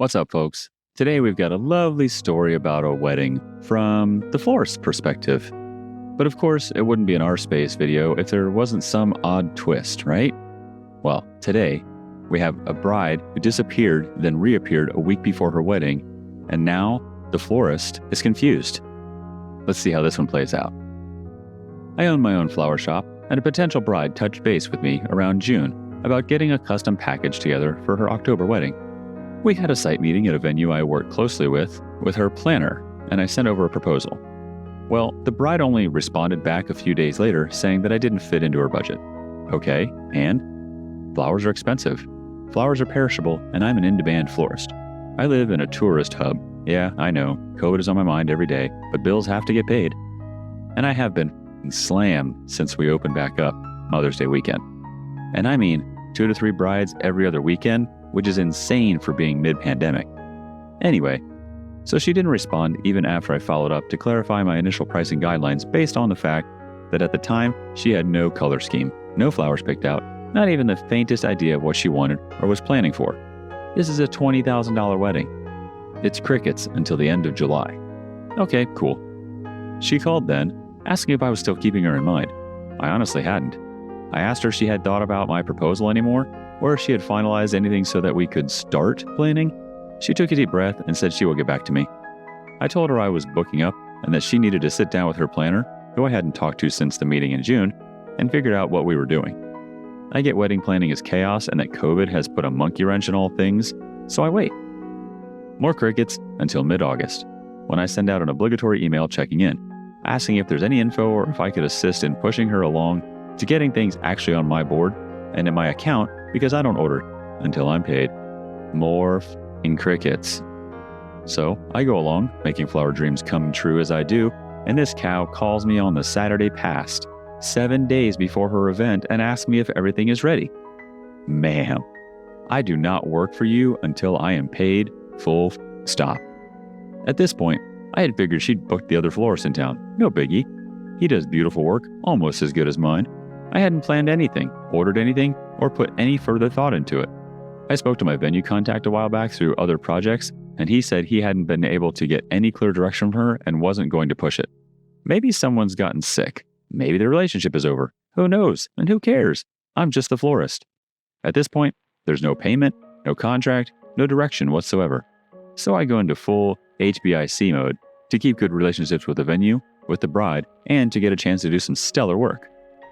What's up, folks? Today we've got a lovely story about a wedding from the florist's perspective. But of course, it wouldn't be an Our Space video if there wasn't some odd twist, right? Well, today we have a bride who disappeared, then reappeared a week before her wedding, and now the florist is confused. Let's see how this one plays out. I own my own flower shop, and a potential bride touched base with me around June about getting a custom package together for her October wedding. We had a site meeting at a venue I work closely with her planner, and I sent over a proposal. Well, the bride only responded back a few days later saying that I didn't fit into her budget. Okay, and? Flowers are expensive. Flowers are perishable, and I'm an in-demand florist. I live in a tourist hub. Yeah, I know, COVID is on my mind every day, but bills have to get paid. And I have been slammed since we opened back up Mother's Day weekend. And I mean 2 to 3 brides every other weekend, which is insane for being mid-pandemic. Anyway, so she didn't respond even after I followed up to clarify my initial pricing guidelines based on the fact that at the time she had no color scheme, no flowers picked out, not even the faintest idea of what she wanted or was planning for. This is a $20,000 wedding. It's crickets until the end of July. Okay, cool. She called then, asking if I was still keeping her in mind. I honestly hadn't. I asked her if she had thought about my proposal anymore, or if she had finalized anything so that we could start planning. She took a deep breath and said she would get back to me. I told her I was booking up and that she needed to sit down with her planner, who I hadn't talked to since the meeting in June, and figured out what we were doing. I get wedding planning is chaos and that COVID has put a monkey wrench in all things, so I wait. More crickets until mid-August, when I send out an obligatory email checking in, asking if there's any info or if I could assist in pushing her along to getting things actually on my board and in my account, because I don't order until I'm paid. More in crickets. So I go along, making flower dreams come true as I do, and this cow calls me on the Saturday past, 7 days before her event, and asks me if everything is ready. Ma'am, I do not work for you until I am paid, full stop. At this point, I had figured she'd booked the other florist in town. No biggie. He does beautiful work, almost as good as mine. I hadn't planned anything, ordered anything, or put any further thought into it. I spoke to my venue contact a while back through other projects, and he said he hadn't been able to get any clear direction from her and wasn't going to push it. Maybe someone's gotten sick. Maybe the relationship is over. Who knows? And who cares? I'm just the florist. At this point, there's no payment, no contract, no direction whatsoever. So I go into full HBIC mode to keep good relationships with the venue, with the bride, and to get a chance to do some stellar work.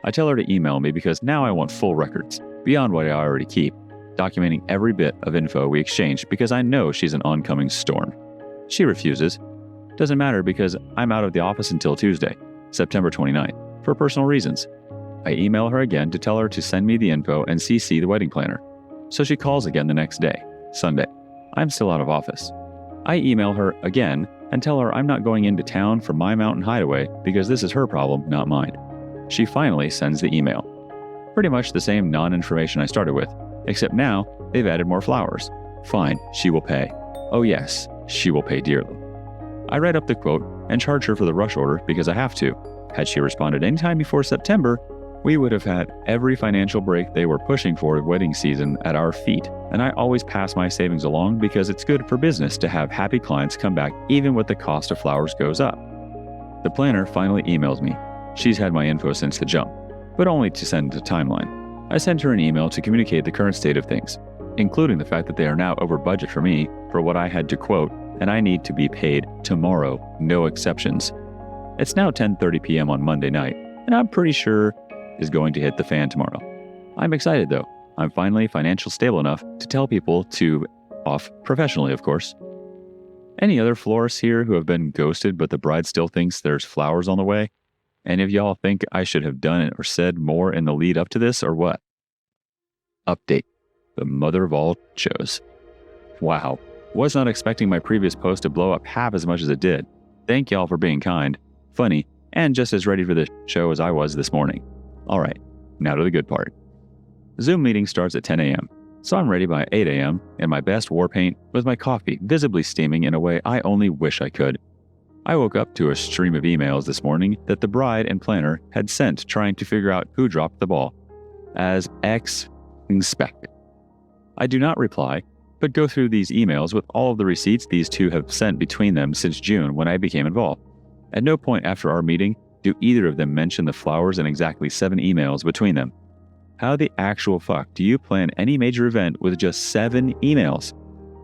I tell her to email me because now I want full records, beyond what I already keep, documenting every bit of info we exchanged because I know she's an oncoming storm. She refuses. Doesn't matter because I'm out of the office until Tuesday, September 29th, for personal reasons. I email her again to tell her to send me the info and CC the wedding planner. So she calls again the next day, Sunday. I'm still out of office. I email her again and tell her I'm not going into town for my mountain hideaway because this is her problem, not mine. She finally sends the email. Pretty much the same non-information I started with, except now they've added more flowers. Fine, she will pay. Oh yes, she will pay dearly. I write up the quote and charge her for the rush order because I have to. Had she responded any time before September, we would have had every financial break they were pushing for wedding season at our feet, and I always pass my savings along because it's good for business to have happy clients come back even when the cost of flowers goes up. The planner finally emails me. She's had my info since the jump, but only to send a timeline. I sent her an email to communicate the current state of things, including the fact that they are now over budget for me for what I had to quote, and I need to be paid tomorrow, no exceptions. It's now 10:30 p.m. on Monday night, and I'm pretty sure is going to hit the fan tomorrow. I'm excited though. I'm finally financially stable enough to tell people to off professionally, of course. Any other florists here who have been ghosted but the bride still thinks there's flowers on the way? And if y'all think I should have done it or said more in the lead up to this or what? Update. The mother of all shows. Wow. Was not expecting my previous post to blow up half as much as it did. Thank y'all for being kind, funny, and just as ready for this show as I was this morning. All right, now to the good part. Zoom meeting starts at 10 a.m., so I'm ready by 8 a.m. in my best war paint with my coffee visibly steaming in a way I only wish I could. I woke up to a stream of emails this morning that the bride and planner had sent trying to figure out who dropped the ball, as expected. I do not reply, but go through these emails with all of the receipts these two have sent between them since June when I became involved. At no point after our meeting do either of them mention the flowers in exactly 7 emails between them. How the actual fuck do you plan any major event with just 7 emails?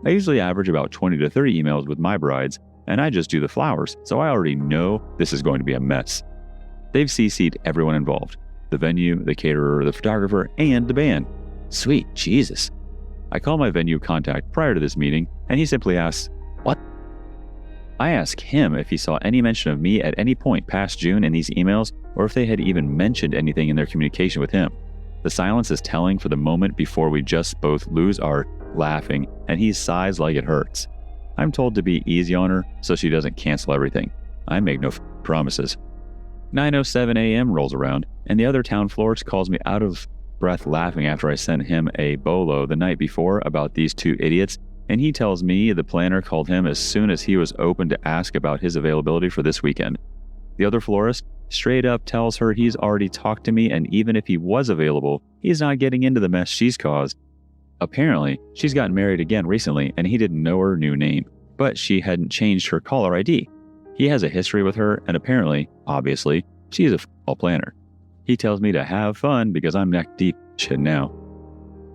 I usually average about 20 to 30 emails with my brides, and I just do the flowers, so I already know this is going to be a mess. They've CC'd everyone involved: the venue, the caterer, the photographer, and the band. Sweet Jesus. I call my venue contact prior to this meeting, and he simply asks, "What?" I ask him if he saw any mention of me at any point past June in these emails, or if they had even mentioned anything in their communication with him. The silence is telling for the moment before we just both lose our laughing, and he sighs like it hurts. I'm told to be easy on her so she doesn't cancel everything. I make no promises. 9:07 a.m. rolls around, and the other town florist calls me out of breath laughing after I sent him a bolo the night before about these 2 idiots, and he tells me the planner called him as soon as he was open to ask about his availability for this weekend. The other florist straight up tells her he's already talked to me, and even if he was available, he's not getting into the mess she's caused. Apparently, she's gotten married again recently, and he didn't know her new name, but she hadn't changed her caller ID. He has a history with her, and apparently, obviously, she's a f***ing planner. He tells me to have fun because I'm neck deep shit now.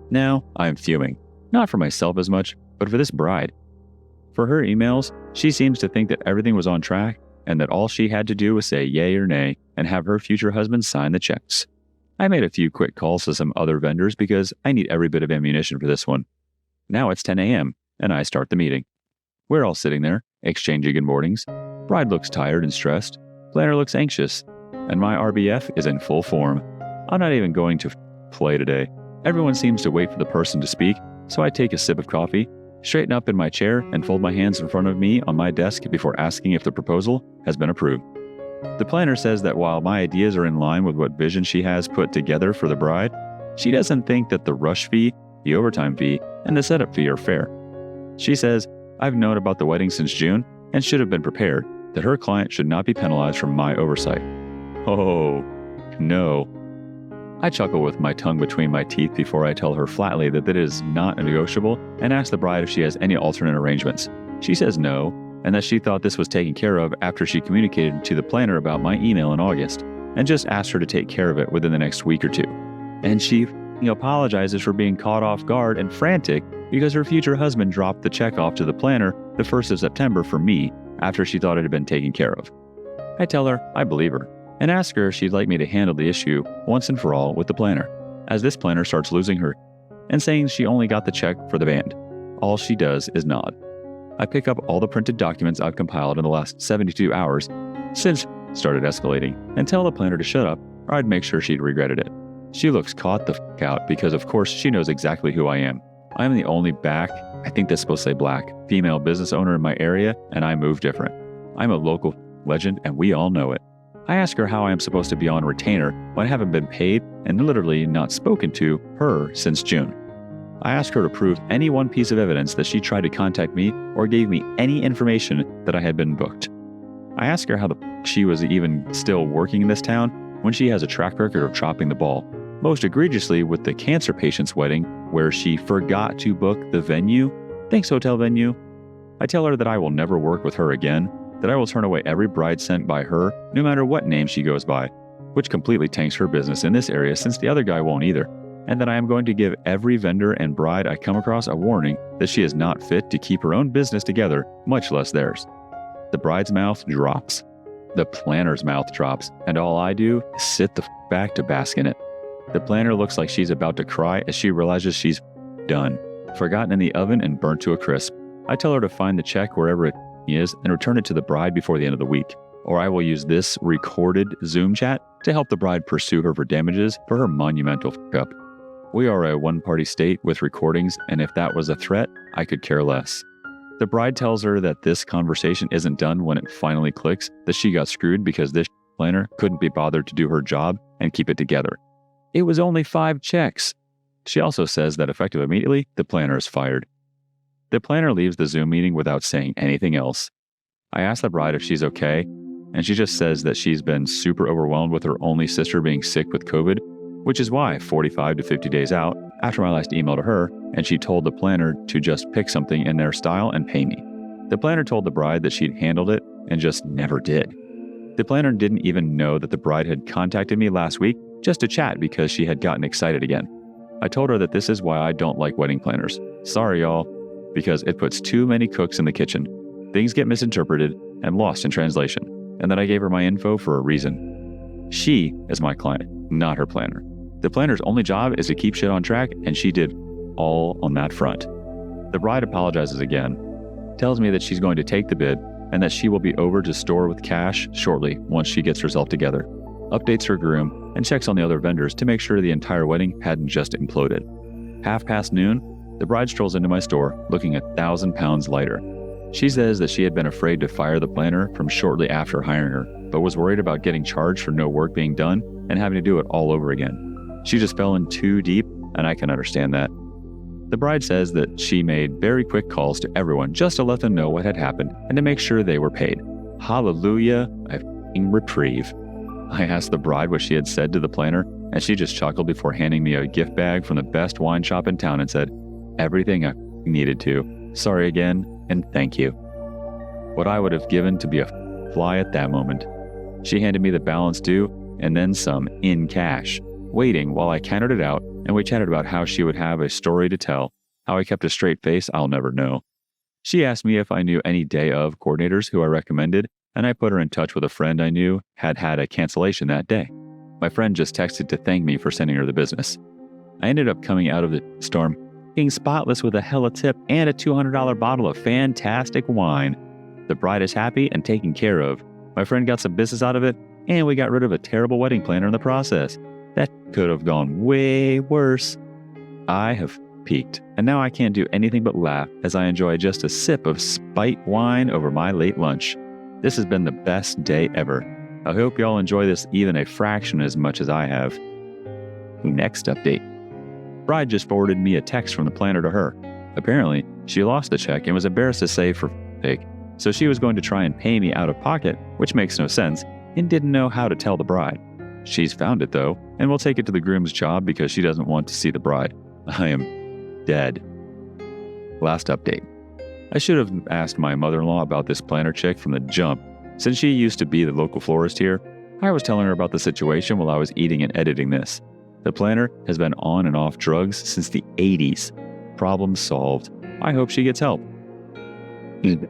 Now, I'm fuming. Not for myself as much, but for this bride. For her emails, she seems to think that everything was on track, and that all she had to do was say yay or nay and have her future husband sign the checks. I made a few quick calls to some other vendors because I need every bit of ammunition for this one. Now it's 10 a.m., and I start the meeting. We're all sitting there, exchanging good mornings. Bride looks tired and stressed. Planner looks anxious. And my RBF is in full form. I'm not even going to play today. Everyone seems to wait for the person to speak, so I take a sip of coffee, straighten up in my chair, and fold my hands in front of me on my desk before asking if the proposal has been approved. The planner says that while my ideas are in line with what vision she has put together for the bride, she doesn't think that the rush fee, the overtime fee, and the setup fee are fair. She says, I've known about the wedding since June and should have been prepared, that her client should not be penalized for my oversight. Oh, no. I chuckle with my tongue between my teeth before I tell her flatly that it is not negotiable and ask the bride if she has any alternate arrangements. She says no, and that she thought this was taken care of after she communicated to the planner about my email in August, and just asked her to take care of it within the next week or 2. And she apologizes for being caught off guard and frantic because her future husband dropped the check off to the planner the 1st of September for me after she thought it had been taken care of. I tell her I believe her, and ask her if she'd like me to handle the issue once and for all with the planner, as this planner starts losing her and saying she only got the check for the band. All she does is nod. I pick up all the printed documents I've compiled in the last 72 hours since started escalating and tell the planner to shut up or I'd make sure she'd regretted it. She looks caught the f*** out because of course she knows exactly who I am. I am the only I think that's supposed to say black, female business owner in my area, and I move different. I'm a local legend and we all know it. I ask her how I am supposed to be on retainer when I haven't been paid and literally not spoken to her since June. I ask her to prove any one piece of evidence that she tried to contact me or gave me any information that I had been booked. I ask her how she was even still working in this town when she has a track record of dropping the ball, most egregiously with the cancer patient's wedding where she forgot to book the venue. Thanks, hotel venue. I tell her that I will never work with her again, that I will turn away every bride sent by her, no matter what name she goes by, which completely tanks her business in this area since the other guy won't either, and that I am going to give every vendor and bride I come across a warning that she is not fit to keep her own business together, much less theirs. The bride's mouth drops. The planner's mouth drops, and all I do is sit the back to bask in it. The planner looks like she's about to cry as she realizes she's done, forgotten in the oven and burnt to a crisp. I tell her to find the check wherever it is and return it to the bride before the end of the week, or I will use this recorded Zoom chat to help the bride pursue her for damages for her monumental f*** up. We are a one-party state with recordings, and if that was a threat, I could care less. The bride tells her that this conversation isn't done when it finally clicks that she got screwed because this planner couldn't be bothered to do her job and keep it together. It was only 5 checks. She also says that effective immediately, the planner is fired. The planner leaves the Zoom meeting without saying anything else. I ask the bride if she's okay, and she just says that she's been super overwhelmed with her only sister being sick with COVID, which is why 45 to 50 days out, after my last email to her, and she told the planner to just pick something in their style and pay me. The planner told the bride that she'd handled it and just never did. The planner didn't even know that the bride had contacted me last week just to chat because she had gotten excited again. I told her that this is why I don't like wedding planners. Sorry, y'all, because it puts too many cooks in the kitchen. Things get misinterpreted and lost in translation, and that I gave her my info for a reason. She is my client, not her planner. The planner's only job is to keep shit on track, and she did all on that front. The bride apologizes again, tells me that she's going to take the bid and that she will be over to store with cash shortly once she gets herself together, updates her groom, and checks on the other vendors to make sure the entire wedding hadn't just imploded. noon, the bride strolls into my store looking 1,000 pounds lighter. She says that she had been afraid to fire the planner from shortly after hiring her, but was worried about getting charged for no work being done and having to do it all over again. She just fell in too deep, and I can understand that. The bride says that she made very quick calls to everyone just to let them know what had happened and to make sure they were paid. Hallelujah, a f***ing reprieve. I asked the bride what she had said to the planner, and she just chuckled before handing me a gift bag from the best wine shop in town and said, "Everything I needed to. Sorry again, and thank you." What I would have given to be a fly at that moment. She handed me the balance due and then some in cash, waiting while I counted it out, and we chatted about how she would have a story to tell. How I kept a straight face, I'll never know. She asked me if I knew any day of coordinators who I recommended, and I put her in touch with a friend I knew had had a cancellation that day. My friend just texted to thank me for sending her the business. I ended up coming out of the storm being spotless with a hella tip and a $200 bottle of fantastic wine. The bride is happy and taken care of. My friend got some business out of it, and we got rid of a terrible wedding planner in the process. That could have gone way worse. I have peaked, and now I can't do anything but laugh as I enjoy just a sip of spite wine over my late lunch. This has been the best day ever. I hope y'all enjoy this even a fraction as much as I have. Next update. Bride just forwarded me a text from the planner to her. Apparently, she lost the check and was embarrassed to say for sake, so she was going to try and pay me out of pocket, which makes no sense, and didn't know how to tell the bride. She's found it though, and will take it to the groom's job because she doesn't want to see the bride. I am dead. Last update. I should have asked my mother-in-law about this planner chick from the jump. Since she used to be the local florist here, I was telling her about the situation while I was eating and editing this. The planner has been on and off drugs since the 80s. Problem solved. I hope she gets help.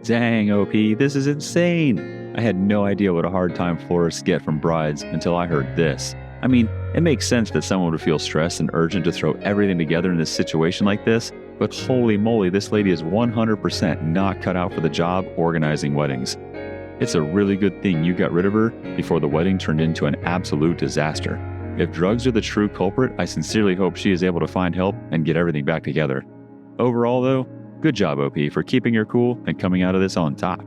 Dang, OP, this is insane. I had no idea what a hard time florists get from brides until I heard this. I mean, it makes sense that someone would feel stressed and urgent to throw everything together in this situation like this, but holy moly, this lady is 100% not cut out for the job organizing weddings. It's a really good thing you got rid of her before the wedding turned into an absolute disaster. If drugs are the true culprit, I sincerely hope she is able to find help and get everything back together. Overall though, good job OP for keeping your cool and coming out of this on top.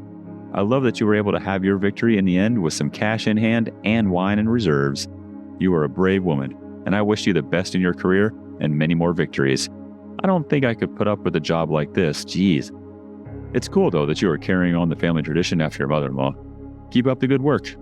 I love that you were able to have your victory in the end with some cash in hand and wine in reserves. You are a brave woman, and I wish you the best in your career and many more victories. I don't think I could put up with a job like this, geez. It's cool though that you are carrying on the family tradition after your mother-in-law. Keep up the good work.